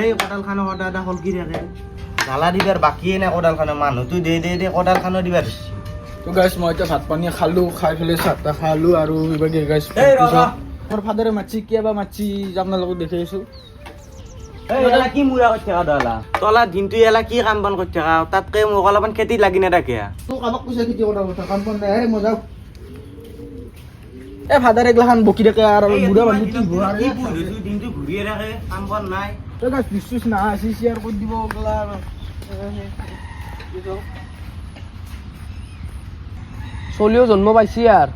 সেই কঁঠালখানো সদায় এটা হলকি থাকে জ্বালা দিবাৰ বাকীয়ে নাই কঁঠালখানো মানুহটো দে কঁঠালখানো দিবাৰ তো গাইছ মই এতিয়া ভাত পানী খালোঁ খাই পেলাই চাহ তাহ খালোঁ আৰু এইবাৰ গাইছ মোৰ ফাদাৰে মাতছি কিবা মাতছি আপোনালোকক দেখি আছোঁ কি মুৰা কৰি থাকা দলা তলা দিনটো এলা কি কাম বন কৰি থাকা তাতকে মোক অলপমান খেতিত লাগি নাথাকে তোক আমাক কৈছে খেতি কৰাৰ কথা কাম বন নাই মই যাওঁ এ ফাদাৰ এগলাখান বকি থাকে আৰু বুঢ়া মানুহ কি হ'ব আৰু দিনটো ঘূৰিয়ে থাকে কাম বন নাই তই গাছ বিশ্বাস নাই আছে শ্বেয়াৰ কৰি দিব গলা চলিও জন্ম পাইছি আৰ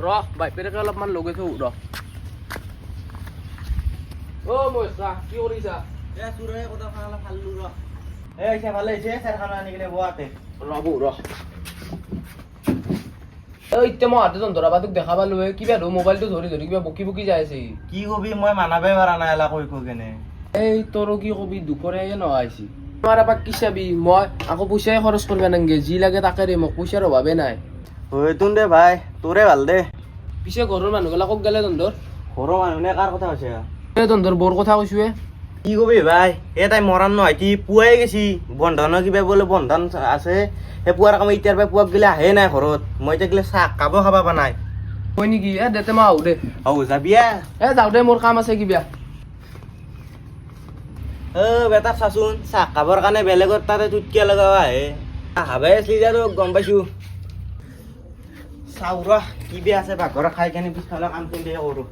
ৰহ বাইপেৰেকে অলপমান লগে থৌ ৰহ ও মইছা কি কৰিছা এ সুৰে কথা খালা খালু ৰ এ ইছা ভালে হৈছে চাৰখানা আনি কিনে বহাতে ৰবু ৰহ এই তে মই হাতে ধৰা বাতুক দেখা পালো কিবা ধো মোবাইলটো ধৰি ধৰি কিবা বকি বকি যাই আছে কি কবি মই মানাবই পাৰা নাই এলা কৈ কেনে এই তোৰ কি কবি দুপৰীয়া নহইছি তোমাৰ আপাক কি চাবি মই আকৌ পইচাই খৰচ কৰবা নাংগে যি লাগে তাকে দে মোক পইচাৰ অভাৱে নাই হয় তুন দে ভাই তোৰে ভাল দে পিছে ঘৰৰ মানুহবিলাকক গেলে তন্দৰ ঘৰৰ মানুহে কাৰ কথা কৈছে এ তন্দৰ বৰ কথা কৈছোৱে কি কবি ভাই এ তাই মৰাণ নহয়তি পুৱাই গেছি বন্ধনৰ কিবা বোলে বন্ধন আছে সেই পুৱাৰ কাম এতিয়াৰ পৰা পুৱাক গেলে আহে নাই ঘৰত মই এতিয়া গেলে চাহ কাব খাবা পা নাই হয় নেকি এ দেতে মই আহো দে হৌ যাবি এ যাওঁ দে মোৰ কাম আছে কিবা বেটা চাচোন চাহ খাবৰ কাৰণে বেলেগৰ তাতে টুটকিয়া লগাব আহে হাবাই আছিলি যে তোক গম পাইছো চাওঁ ৰ কি বেয়া আছে পাকঘৰত খাই কেনে পিছফালে কাম কৰি কৰো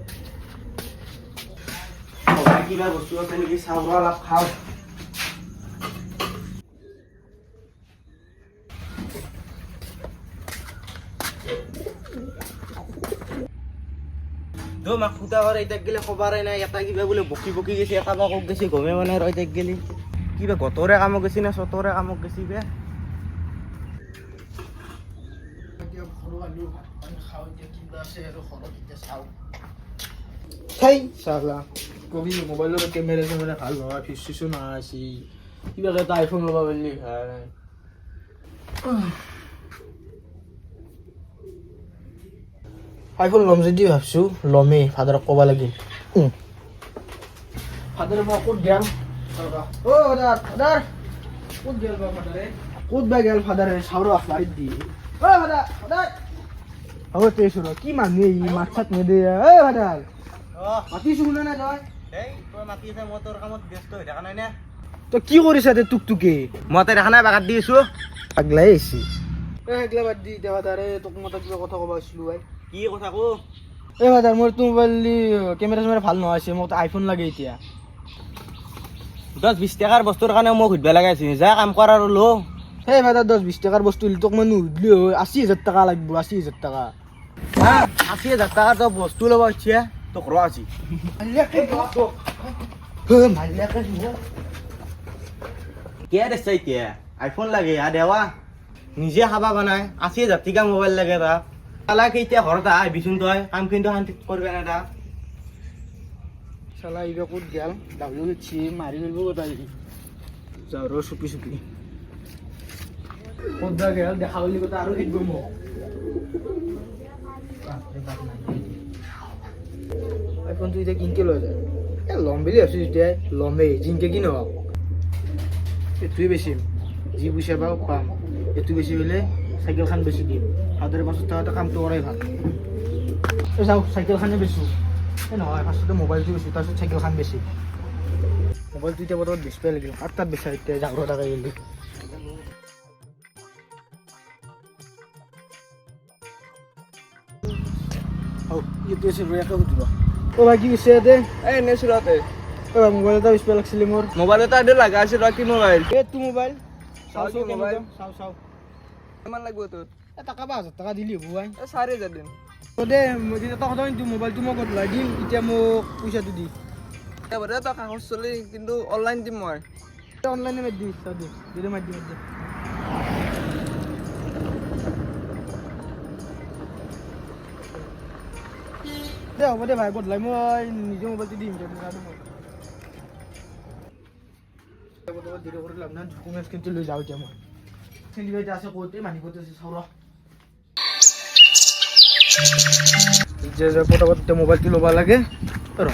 কিবা বস্তু আছে নেকি চাওঁ ৰ অলপ খাওঁ মাক ফুটা কৰে এতিয়া গেলে খবৰে নাই এটা কিবা বোলে বকি বকি গেছি এটা কক গেছি গমে মানে ৰ এতিয়া গেলি কিবা গতৰে কামক গেছি না চতৰে কামক গেছি বে সেই চালা কবি মোবাইলৰ কেমেৰা চেমেৰা ভাল নহয় ফিচ চিচো নাছি কিবা এটা আইফোন ল'বা পাৰিলি ভাই আইফোন ল'ম যদি ভাবছো ল'মেই ফাদাৰক ক'ব লাগিল ফাদাৰে মই ক'ত গেল অ ফাদাৰ ফাদাৰ ক'ত গেল বা ফাদাৰে ক'ত বা গেল ফাদাৰে চাউৰ আখবাৰীত দি অ ফাদাৰ ফাদাৰ হ'ব তেইছো ৰ কি মানুহে ই মাত চাত নেদে অ ফাদাৰ মাতিছো শুনা নাই তই মাতি আছে মই তোৰ কামত ব্যস্ত হৈ থকা নাই নে তই কি কৰিছা দে তোক মই তাই দেখা নাই বাগাত দি আছো পাগলাই আহিছি সেইগিলা বাদ দি এতিয়া ফাদাৰে তোক মই কিবা কথা ক'ব আছিলো কি কথা কো এই ফাদাৰ মোৰ মোবাইল দি কেমেৰা চেমেৰা ভাল নহয় মোক আইফোন লাগে এতিয়া 10-20 টকাৰ বস্তুৰ কাৰণে মোক সুধিব লগা আছে যা কাম কৰ আৰু লো সেই ফাদাৰ 10-20 টকাৰ বস্তু তোক মই নুসুধিলি হয় 80,000 টকা লাগিব 80,000 টকা 80,000 টকা তই বস্তু ল'ব ইচ্ছা তোক ৰ আছি কে দেছে এতিয়া আইফোন লাগে দেৱা নিজে খাবা বনাই 80,000 টকা মোবাইল লাগে তাক চালা কেতিয়া ঘৰত আহিবিচোন তই কাম কিন্তু শান্তিত কৰবি না তাক চালা এইবাৰ ক'ত গেল ডাবলু গেছি মাৰি গ'ল কথা যাওঁ ৰ চুপি চুপি ক'ত বা গেল দেখা বুলি কথা আৰু শিকব মোক আইফোনটো এতিয়া কিনকে লৈ যায় ল'ম বুলি ভাবছোঁ এতিয়া ল'মেই জিনকে কি নহওক এইটোৱে বেচিম যি পইচা পাওঁ পাম এইটো বেছি হ'লে চাইকেলখন বেছি দিম ফাদাৰে 500 টকা কামটো কৰাই ভাল যাওঁ চাইকেলখনে বেচোঁ এই নহয় ফাৰ্ষ্টতে মোবাইলটো বেচোঁ তাৰপিছত চাইকেলখন বেছি মোবাইলটো এতিয়া বৰ্তমান বেচিব লাগিল আৰু তাত বেচা এতিয়া জাগৰ টকা গ'লি এইটো আছে ৰ একে সুধিব অ ভাই কি কৈছে দে এই নেচুৰাতে অ মোবাইল এটা বেচিব লাগিছিলে মোৰ মোবাইল এটা দে লাগা আছে ৰ কি মোবাইল তোৰ মোবাইল চাওঁ চাওঁ মোবাইল চাওঁ চাওঁ কিমান লাগিব তোৰ টকা 5,000 টকা দিলি হ'ব ভাই 4,000 দিম দে মই যেতিয়া টকা দিম মোবাইলটো মই বদলাই দিম এতিয়া মোক পইচাটো দি এবাৰ তই কাগজ চলি কিন্তু অনলাইন দিম মই অনলাইনে মাৰি দি দিলে মাৰি দিম দে হ'ব দে ভাই বদলাই মই নিজৰ মোবাইলটো দিম ডকুমেণ্টছ কিন্তু লৈ যাওঁ এতিয়া মই খেলিব এতিয়া আছে ক'তে মানিবতে আছে চাওঁ ৰ পটাপট এতিয়া মোবাইলটো ল'ব লাগে ৰ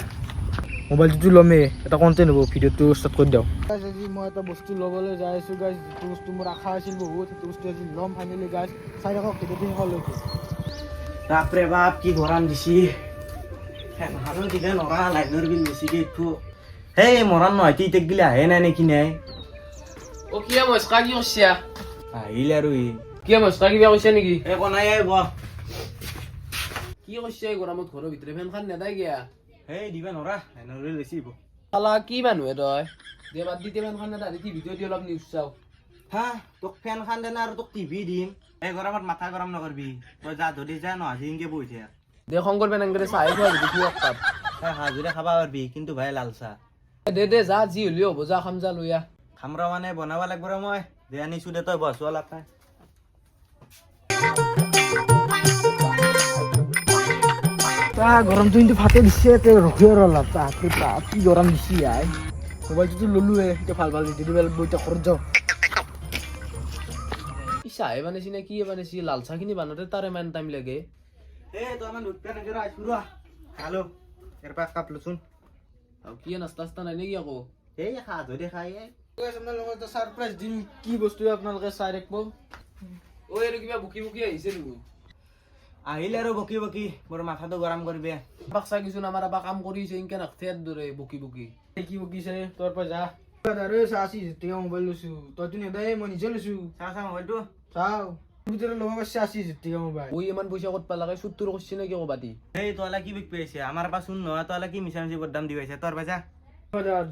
মোবাইলটো ল'মেই এটা কণ্টেণ্ট হ'ব ভিডিঅ'টো ষ্টাৰ্ট কৰি দিওঁ আজি মই এটা বস্তু ল'বলৈ যাই আছোঁ গাইজ যিটো বস্তু মোৰ আশা আছিল বহুত সেইটো বস্তু আজি ল'ম ফাইনেলি গাইজ চাই থাকক ভিডিঅ'টো শেষলৈকে বাপৰে বাপ কি গৰম দিছি ফেনখনো দিলে নৰা লাইনৰ বিল বেছিকে উঠো সেই মৰাণ নহয় ইটেক গিলা আহে নাই নেকি নাই ও কিয়া মস্কা কি কৰছা আহিল আৰু ই কিয়া মস্কা কিবা কৈছা নেকি এই কনাই আহিব কি কৈছা এই গৰমত ঘৰৰ ভিতৰে ফেনখন নেদাই গিয়া সেই দিবা নৰা লাইনৰ বিল বেছি হ'ব শালা কি মানুহে তই দে বাদ দি ফেনখন নেদা দেখি ভিডিঅ' দি অলপ নিউজ চাওঁ হা তোক ফেনখন দেনা আৰু তোক টিভি দিম এই গৰমত মাথা গৰম নকৰবি তই যা ধৰি যা নহয় ইনকে বহি থাক দে শংকৰ পেন এংগেৰে চাহে খোৱা দেখি তাত এই হাজোৰে খাবা পাৰবি কিন্তু ভাই লাল চাহ দে যা যি হ'লেও হ'ব যা খাম যা লৈ আহ খামৰা মানে বনাব লাগিব ৰ মই দে আনিছোঁ দে তই বহছো অলপ খাই গৰমটো কিন্তু ফাটে দিছে ৰখি আৰু অলপ কি গৰম দিছে আই মোবাইলটোতো ল'লোৱে এতিয়া ভাল ভাল ভিডিঅ' দিব লাগিব এতিয়া ঘৰত যাওঁ কি চাহে বানাইছি নে কি বানাইছি লাল চাহখিনি বানোতে তাৰ ইমান টাইম লাগে এই তই আমাৰ দুটা নিজৰ আহিছোঁ ৰ খালো ইয়াৰ পৰা কাপ লৈচোন আৰু কি নাস্তা চাস্তা নাই নেকি আকৌ এই হাজোৰে খাই আপোনালোকক এটা ছাৰপ্ৰাইজ দিম কি বস্তু আপোনালোকে চাই ৰাখিব ঐ আৰু কিবা বুকি বুকি আহিছে নেকি আহিল আৰু বকি বকি মোৰ মাথাটো গৰম কৰিবি আবাক চাই কিছু আমাৰ আবাক কাম কৰিছে ইনকে নাখতে দৰে বুকি বুকি কি বকিছে তোৰ পৰা যা আৰু চাচি যেতিয়া মোবাইল লৈছোঁ তইতো নেদাই মই নিজে লৈছোঁ চা চা মোবাইলটো চাওঁ ভিতৰত ল'ব পাৰিছে 80 মোবাইল ঐ ইমান পইচা ক'ত পালা চুত্তুৰ কৰিছে নেকি ক'বাতি এই তোলা কি বিক পাইছে আমাৰ পৰা চোন নহয় তোলা কি মিছা মিছি বদাম দি পাইছে তোৰ পাইছা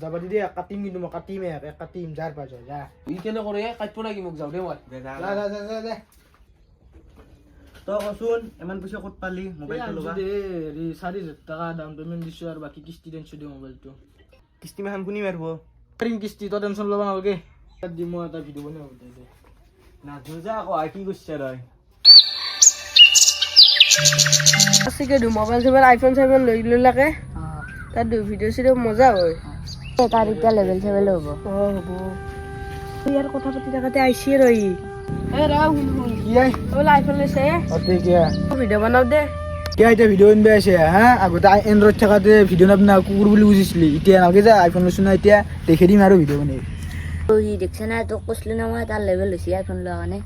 যাবা দি দে কাটিম কিন্তু মই কাটিম কাটিম যাৰ পাইছ যা ই কেনে কৰে কাটিব নাকি মোক যাওঁ দে মই দে যা যা যা যা যা তই কচোন ইমান পইচা ক'ত পালি মোবাইলটো ল'বা হেৰি 4000 টকা ডাউন পেমেণ্ট দিছোঁ আৰু বাকী কিস্তি টেনশ্যন দিওঁ মোবাইলটো কিস্তি মাখান কোনি মাৰিব পাৰিম কিস্তি তই টেনশ্যন ল'ব নালাগে দি মই এটা ভিডিঅ' বনাব দে নাজনো যা আকৌ কি কৰিছে তই আছে দু মোবাইল চোবাইল আইফোন চাইফোন লৈ ললাকে তাত দু ভিডিঅ' চিডিঅ' মজা হয় তাৰ এতিয়া লেভেল চেভেল হ'ব হ'ব ইয়াৰ কথা পাতি থাকোঁতে আহিছে ৰহি এই ৰ শুন শুন কি আই বোলে আইফোন লৈছে কিয়া ভিডিঅ' বনাও দে কিয়া এতিয়া ভিডিঅ' আনিব আছে হা আগতে এণ্ড্ৰইড থকাতে ভিডিঅ' নাবনা কুকুৰ বুলি বুজিছিলি এতিয়া নালাগে যে আইফোন লৈছোঁ না এতিয়া দেখি দিম আৰু ভিডিঅ' বনাই সি দেখছে না তোক কৈছিলো না মই তাৰ লেভেল হৈছে আইফোন লোৱা কাৰণে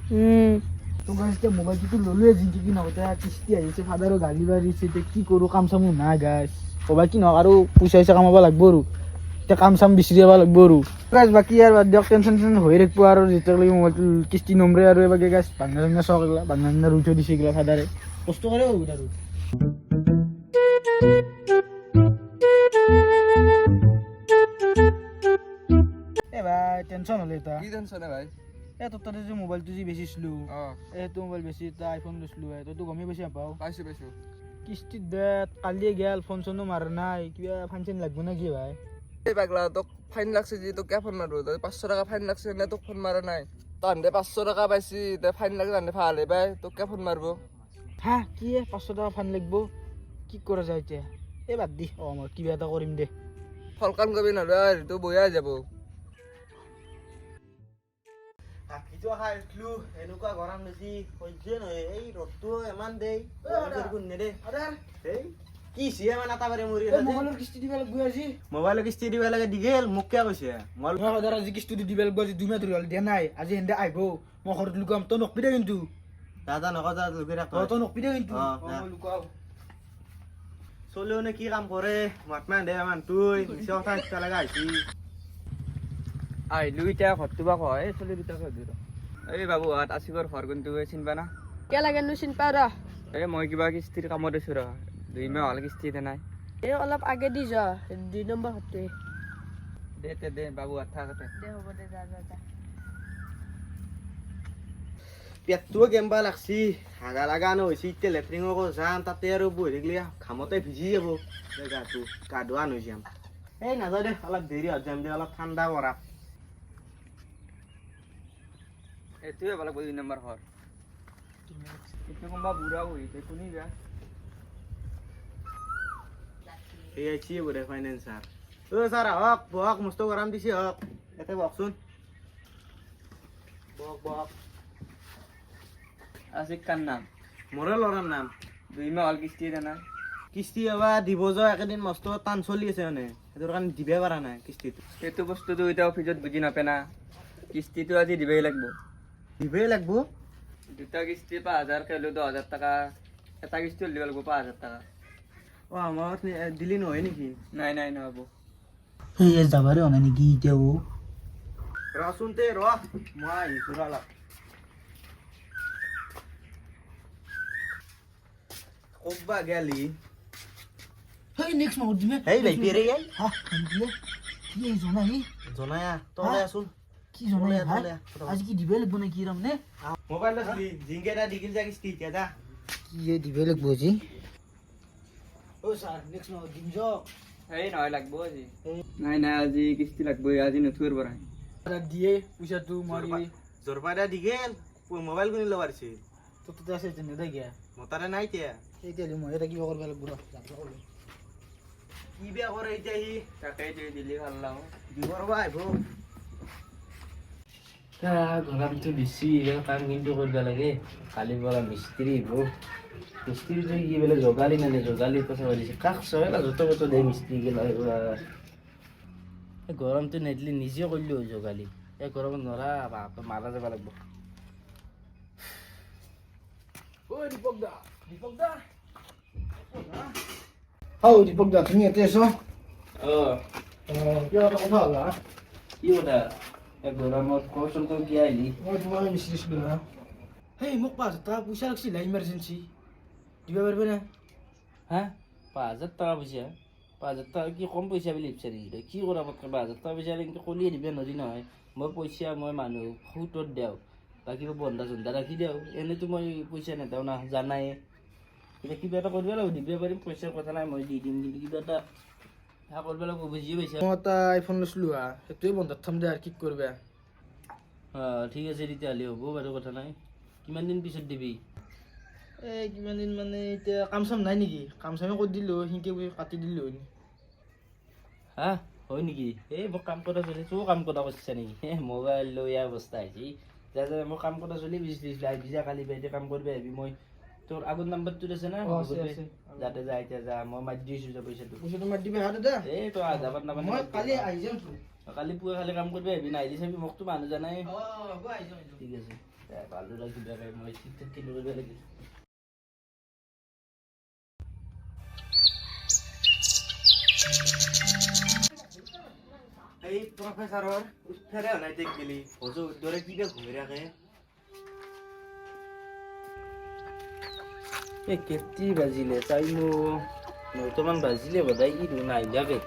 তোক এতিয়া মোবাইলটোতো ল'লোৱে জিংকি কি নহওঁতে কিস্তি আহিছে ফাদাৰো গালি বাঢ়িছে এতিয়া কি কৰোঁ কাম চামো নাই গাইছ ক'বা কি নহওক আৰু পইচা চইচা কামাব লাগিব আৰু এতিয়া কাম চাম বিচাৰি যাব লাগিব আৰু গাইছ বাকী আৰু বাদ দিয়ক টেনশ্যন চেনশ্যন হৈ থাকিব আৰু যেতিয়ালৈকে মোবাইলটো কিস্তি নমৰে আৰু এবাৰ গাইছ বাংলা চাংলা চক এইগিলা বাংলা চাংলা ৰুই থৈ দিছে এইগিলা ফাদাৰে কষ্ট কৰে বহুত আৰু এ ভাই টেনশ্যন হ'লে এটা কি টেনশ্যন ভাই তোৰ তাতে যে মোবাইলটো যে বেচিছিলোঁ সেইটো মোবাইল বেছি এটা আইফোন লৈছিলোঁ তইতো গমেই বেছি নাপাওঁ পাইছোঁ কিস্তিত দে কালিয়ে গেল ফোন চনো মাৰা নাই কিবা ফাইন চাইন লাগব না কি ভাই এই পাগলা তোক ফাইন লাগছে যি তোক কিয় ফোন মাৰো 500 টাকা ফাইন লাগছে নে তোক ফোন মাৰা নাই তাহাঁতে 500 টাকা পাইছি তে ফাইন লাগে তাহাঁতে ভাল হে পাই তোক কিয় ফোন মাৰব হা কি 500 টাকা ফাইন লাগব কি কৰা যায় এতিয়া এই বাদ দি মই কিবা এটা কৰিম দে ফলকান কবি নহয় তো বয়া যাব ভাতটো খাই উঠলো এনেকুৱা গৰম বেছি সহ্য নহয় এই ৰ'দটো ইমান দেই কোন নেদে এই কি চিয়ে মানে এটা বাৰে মৰি মোবাইলৰ কিস্তি দিব লাগব আজি মোবাইলৰ কিস্তি দিব লাগে দিগেল মোক কিয় কৈছে মই সদায় আজি কিস্তি দিব লাগব আজি 2 মাহ ধৰি হ'ল দিয়া নাই আজি হেন্দে আহিব মই ঘৰত লুকাম তই নকবি দে কিন্তু দাদা নকজা লুকি ৰাখ তই নকবি দে কিন্তু মই লুকাও চলেও নে কি কাম কৰে মাতমান দে মান তুই মিছা কথা শিকা লগা আহিছি আহিলো এতিয়া ঘৰটো বা কয় চলি দুটা ঘৰ দিল এই বাবু হাত আছিগৰ ঘৰ কিন্তু চিনবা না কিয় লাগে নো চিন পাওঁ ৰ এই মই কিবা কিস্তিৰ কামত আছো ৰ 2 মাহ হ'ল কিস্তি দে নাই এই অলপ আগে দি যা 2 নম্বৰ হতে দে বাবু হাত থাকতে দে হ'ব দে যা যা যা পেটটোও কেম্বা লাগছি হাগা লাগা নহৈছে এতিয়া লেট্ৰিঙকো যাম তাতে আৰু বহি থাকিলে ঘামতে ভিজি যাব গাটো গা ধোৱা হৈ যাম এই নাযাওঁ দে অলপ দেৰি হৈ যাম দে অলপ ঠাণ্ডা কৰা এইটোৱে ভাল 2 নম্বৰ ঘৰ এইটো কোনোবা বুঢ়া বহিছে শুনি যা এই আইছি বোধে ফাইনেন্সাৰ ছাৰ আহক বহক মস্ত গৰম দিছে হওক ইয়াতে বহকচোন বহক আছে কান নাম মোৰে ল'ৰাৰ নাম 2 মাহ হ'ল কিস্তি দে নাই কিস্তি এবাৰ দিব যাওঁ একেদিন মস্ত টান চলি আছে মানে সেইটোৰ কাৰণে দিবই পৰা নাই কিস্তিটো। সেইটো বস্তুটো এতিয়া অফিচত বুজি নাপায় না, কিস্তিটো আজি দিবই লাগিব। দিবই লাগব। দুটা কিস্তি 5,000 খেলো 10,000 টকা, এটা কিস্তি দিব লাগিব 5,000 টকা। আমাৰ দিলি নহয় নেকি? নাই নাই নহ'ব। সেই যাবাৰে হোৱা নাই নেকি এতিয়াও? ৰচোন তে ৰ মই আহিছোঁ অলপ ক'বা গেলি। সেই নেক্সট মাহত দিমে। সেই ভাইটি ৰে এই হা দিলে কি জনাই জনাই তলে আছোন কি জনাই ভাই তলে আজি কি দিবই লাগব নেকি ৰামনে? মোবাইল দিলি জিংকে এটা দিকিল যা কিস্তি এতিয়া যা। কি দিবই লাগব আজি? ও স্যার নেক্সট মাহত দিম য। এই নহয় লাগব আজি। নাই নাই আজি কিস্তি লাগবই, আজি নথুৰ পৰা। দিয়ে পইচাটো মাৰি জোৰপাটা দিগেল মোবাইল কিনি ল'ব পাৰিছে। তো তো আছে তেনে দে গিয়া মতাৰে নাই এতিয়া এতিয়া মই এটা কিবা কৰিব লাগব ৰ যাবা ক'লে কি বেয়া কৰে এতিয়া সি তাকেই দিলি ভাল লাগ। দিবৰ বা আহিব। গৰমটো বেছি কাম কিন্তু কৰিব লাগে। কালি পৰা মিস্ত্ৰী মিস্ত্ৰীটো কি বোলে জোগালি নানে জোগালি কথা পাতিছে কাষ চহে না য'ত ত'ত দে মিস্ত্ৰী গেলা গৰমটো নেদিলে নিজে কৰিলো জোগালি। এই গৰমত নৰা বাপ মাৰা যাব লাগিব। হাও দীপক দা তুমি ইয়াতে আছো কিবা এটা কথা হ'ল কি কথা এই গৰমত কচোন তই কি আহিলি? মই তোমাক মিচিছিলো না সেই মোক 5,000 টকা পইচা লাগিছিল ইমাৰ্জেঞ্চি দিবা পাৰিবা না? হা 5,000 টকা পইচা? 5,000 টকা কি কম পইচা বুলি ভাবিছা নেকি? কি কৰা পটকে 5,000 টকা পইচা কিন্তু কলিয়ে দিবা নদী নহয়। মই পইচা মই মানুহ সুতত দিওঁ বা কিবা বন্ধা চন্ধা ৰাখি দিওঁ। এনেইতো মই পইচা নেদাওঁ না জানাই। এতিয়া কিবা এটা কৰিব লাগিব দিব পাৰিম পইচাৰ কথা নাই মই দি দিম কিন্তু কিবা এটা কৰিব লাগিব বুজি পাইছা? মই এটা আইফোন লৈছিলো সেইটোৱে বন্ধত থম দে আৰু কি কৰিবা। ঠিক আছে তেতিয়াহ'লে হ'ব বাৰু কথা নাই। কিমান দিন পিছত দিবি? এই কিমান দিন মানে এতিয়া কাম চাম নাই নেকি? কাম চামে কৰি দিলো সিনকে কাটি দিলো হা হয় নেকি? এই মোক কাম কৰা চলি তোৰ কাম কৰা কৰিছা নেকি? মোবাইল লৈ ইয়াৰ অৱস্থা আহিছে যে মই কাম কৰা চলি বিচাৰিছিলো আহিবি যা কালি বাইদেউ কাম কৰিব আহিবি। মই তোৰ আগৰ নাম্বাৰটোত আছে না যাতে যা এতিয়া যা মই মাতি দিছোঁ যে পইচাটো মাতি দিবি হা দাদা এই তই আধাবাৰ নাম্বাৰ মই কালি আহি যাম কালি পুৱা খালি কাম কৰিব আহিবি নাহিলি চাবি মোকতো মানুহ জানাই। হ'ব আহি যাম ঠিক আছে ভালো ৰাখিবি মই ঠিক ঠাক কিনি কৰিব লাগিল। এই প্ৰফেচাৰৰ উঠেৰে নাই তেক গেলি হজু দৰে কিবা ঘূৰি ৰাখে। এই কেতি বাজিলে তাই মোৰ 9টামান বাজিলে বোধহয় ই নাহিলাকে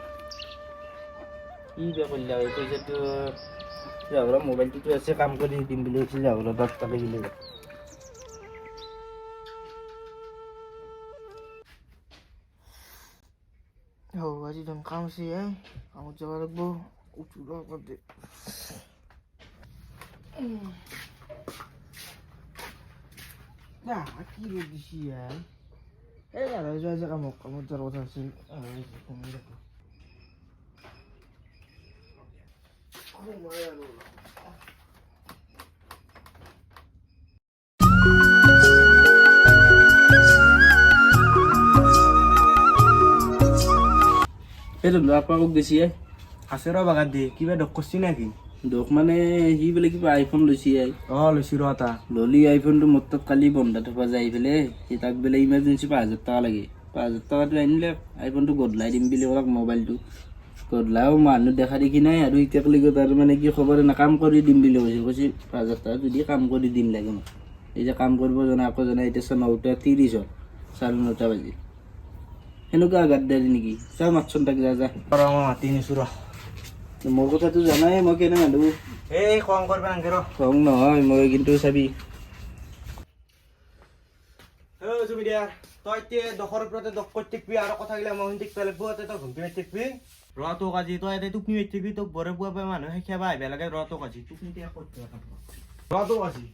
কি বে কৰিলা এই পইচাটো যাবৰা মোবাইলটোতো আছে কাম কৰি দিম বুলি কৈছিল যাবৰা 10 টকা গিলে আজি একদম কাম আছে কামত যাব লাগব উঠুৰ আগতে কি ৰ'দ দিছি এই যোৱা যে কামত যোৱাৰ কথা আছিল সেইটো আপোনালোক বেছি আছে ৰ বাগাত দি কিবা দক কৰছি নেকি? দোষ মানে সি বোলে কিবা আইফোন লৈছি লৈছি ৰ এটা ললি আইফোনটো মোৰ তাত কালি বন্ধা থকা যাই পেলাই সি তাক বোলে ইমাৰ্জেঞ্চি 5,000 টকা লাগে। 5,000 টকাটো আনিলে আইফোনটো গধলাই দিম বুলি ক'লাক। মোবাইলটো গধলাও মানুহ দেখা দেখি নাই আৰু এতিয়ালৈকে তাৰ মানে কি খবৰ না কাম কৰি দিম বুলি কৈছে 5,000 টকা যদি কাম কৰি দিম লাগে মোক। এই যে কাম কৰিব জনা আকৌ জনা এতিয়া 9:30 হ'ল 9:30 বাজি সেনেকুৱা আঘাত দিলি নেকি? চা মাতচোন তাক যা যা মই মাতি নিছোঁ ৰ মোৰ কথাটো জানাই মই কেনে মানুহ এই খং কৰবা নাংগে ৰ খং নহয় মই কিন্তু চাবি জুবিদাৰ তই এতিয়া দখৰ ওপৰতে দখ কৰি থাকিবি আৰু কথাগিলা মই শুনি থাকিব লাগিব তই ঘুমটি মাৰি থাকিবি ৰ তোক আজি তই এতিয়া টোপনি মাৰি থাকিবি তোক বৰে পুৱা পাই মানুহে খেবা আহিব লাগে ৰ তোক আজি টোপনি ৰ তোক আজি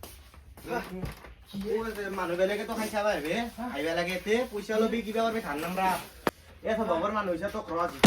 মানুহ বেলেগে তো খাই চাবা আহিব লাগে পইচা লবি কিবা কৰবি ধান নামৰা এই সবৰ মানুহ হৈছে তোক ৰ আজি